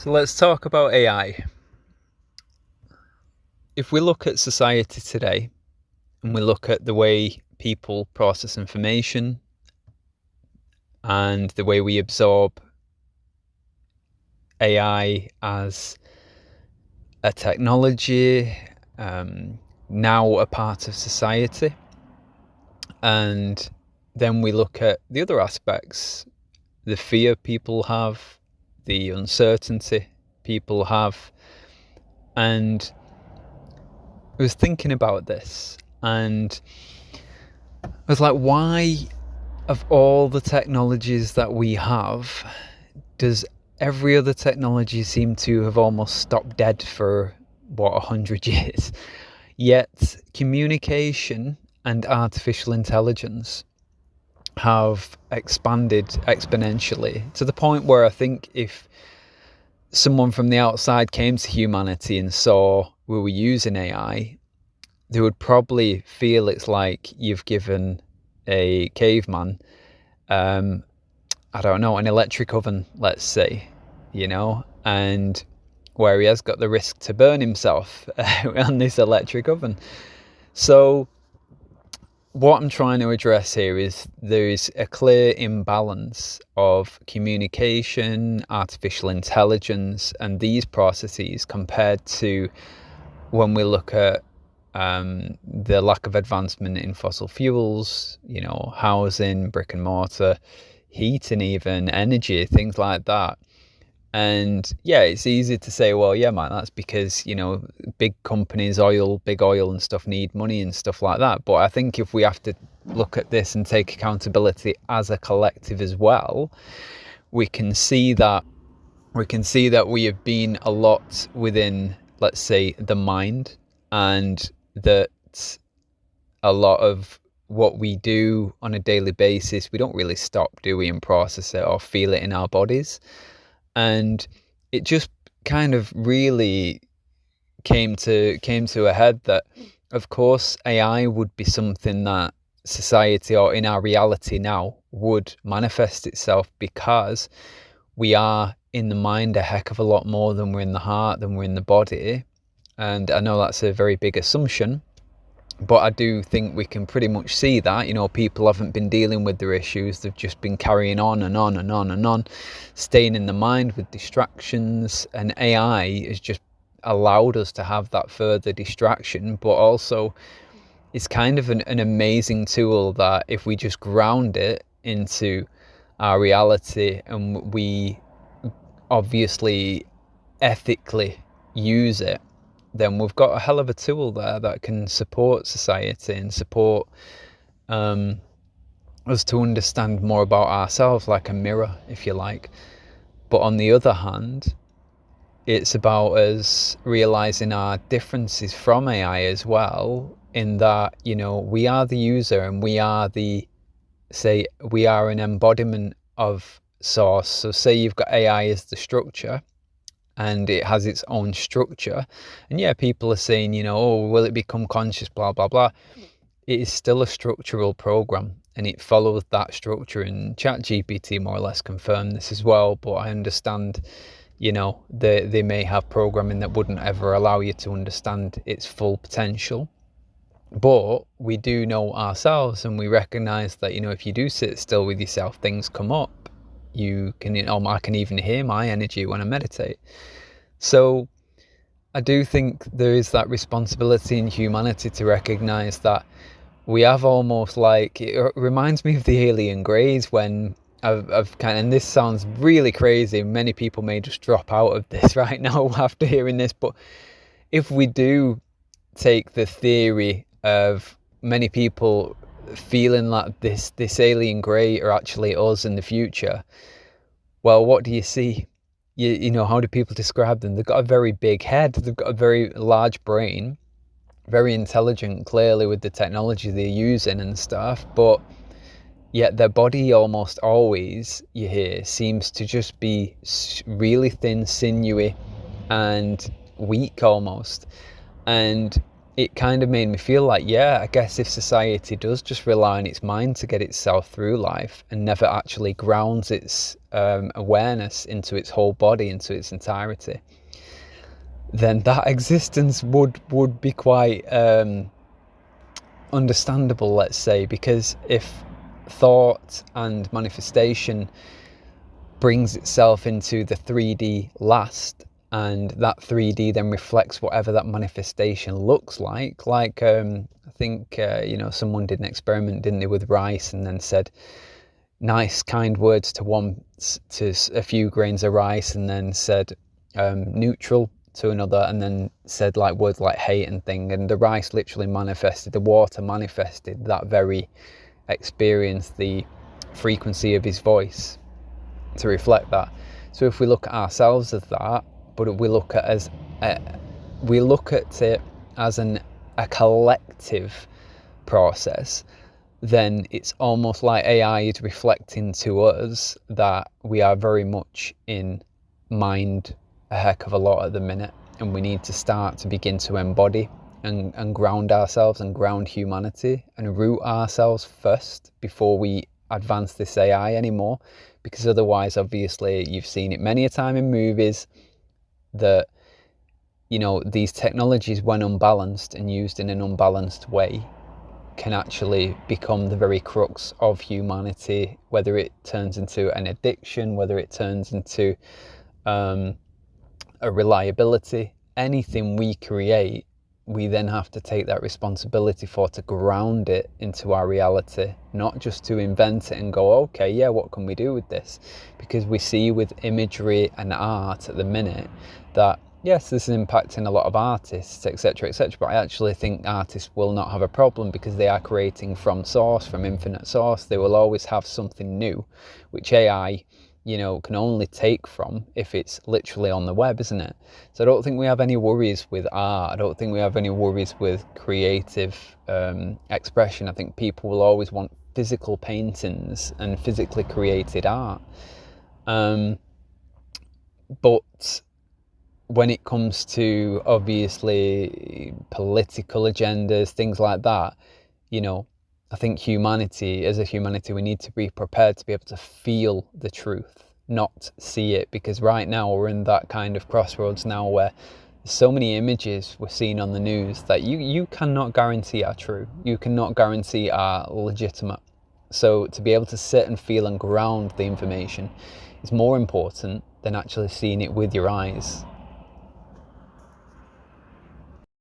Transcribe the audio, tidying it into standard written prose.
So let's talk about AI. If we look at society today and we look at the way people process information and the way we absorb AI as a technology, now a part of society, and then we look at the other aspects, the fear people have, the uncertainty people have, and I was thinking about this and I was like, why, of all the technologies that we have, does every other technology seem to have almost stopped dead for, 100 years? Yet communication and artificial intelligence have expanded exponentially to the point where I think if someone from the outside came to humanity and saw we were using AI, they would probably feel it's like you've given a caveman, I don't know, an electric oven, let's say, and where he has got the risk to burn himself on this electric oven. So what I'm trying to address here is there is a clear imbalance of communication, artificial intelligence, and these processes compared to when we look at the lack of advancement in fossil fuels, housing, brick and mortar, heating, even energy, things like that. And yeah, it's easy to say, well, yeah, man, that's because, big companies, big oil and stuff need money and stuff like that. But I think if we have to look at this and take accountability as a collective as well, we can see that we have been a lot within, let's say, the mind, and that a lot of what we do on a daily basis, we don't really stop, do we, and process it or feel it in our bodies. And it just kind of really came to a head that, of course, AI would be something that society, or in our reality now, would manifest itself, because we are in the mind a heck of a lot more than we're in the heart, than we're in the body. And I know that's a very big assumption, but I do think we can pretty much see that, people haven't been dealing with their issues. They've just been carrying on and on and on and on, staying in the mind with distractions. And AI has just allowed us to have that further distraction, but also it's kind of an amazing tool that if we just ground it into our reality and we obviously ethically use it, then we've got a hell of a tool there that can support society and support us to understand more about ourselves, like a mirror, if you like. But on the other hand, it's about us realizing our differences from AI as well, in that, we are the user and we are we are an embodiment of source. So say you've got AI as the structure, and it has its own structure. And yeah, people are saying, oh, will it become conscious, blah, blah, blah. It is still a structural program and it follows that structure. And ChatGPT more or less confirmed this as well. But I understand, they may have programming that wouldn't ever allow you to understand its full potential. But we do know ourselves, and we recognize that, if you do sit still with yourself, things come up. I can even hear my energy when I meditate. So I do think there is that responsibility in humanity to recognize that we have almost like, it reminds me of the alien greys, when and this sounds really crazy, many people may just drop out of this right now after hearing this, but if we do take the theory of many people feeling like this alien grey are actually us in the future, well, what do you see? How do people describe them? They've got a very big head, they've got a very large brain, very intelligent, clearly, with the technology they're using and stuff, but yet their body almost always, you hear, seems to just be really thin, sinewy and weak almost. And it kind of made me feel like, yeah, I guess if society does just rely on its mind to get itself through life and never actually grounds its awareness into its whole body, into its entirety, then that existence would be quite understandable, let's say, because if thought and manifestation brings itself into the 3D last, and that 3D then reflects whatever that manifestation looks like. I think someone did an experiment, didn't they, with rice, and then said nice kind words to a few grains of rice, and then said neutral to another, and then said like words like hate and thing, and the rice literally manifested, the water manifested that very experience, the frequency of his voice to reflect that. So if we look at ourselves as that, but we look at it as a collective process, then it's almost like AI is reflecting to us that we are very much in mind a heck of a lot at the minute, and we need to start to begin to embody and ground ourselves and ground humanity and root ourselves first before we advance this AI anymore. Because otherwise, obviously, you've seen it many a time in movies that, these technologies, when unbalanced and used in an unbalanced way, can actually become the very crux of humanity, whether it turns into an addiction, whether it turns into a reliability. Anything we create, we then have to take that responsibility to ground it into our reality, not just to invent it and go, okay, yeah, what can we do with this? Because we see with imagery and art at the minute that, yes, this is impacting a lot of artists, etc., etc., but I actually think artists will not have a problem because they are creating from source, from infinite source. They will always have something new, which AI can only take from if it's literally on the web, isn't it? So I don't think we have any worries with art. I don't think we have any worries with creative expression. I think people will always want physical paintings and physically created art. But when it comes to, obviously, political agendas, things like that, I think as a humanity, we need to be prepared to be able to feel the truth, not see it. Because right now we're in that kind of crossroads now where so many images we're seeing on the news that you cannot guarantee are true. You cannot guarantee are legitimate. So to be able to sit and feel and ground the information is more important than actually seeing it with your eyes.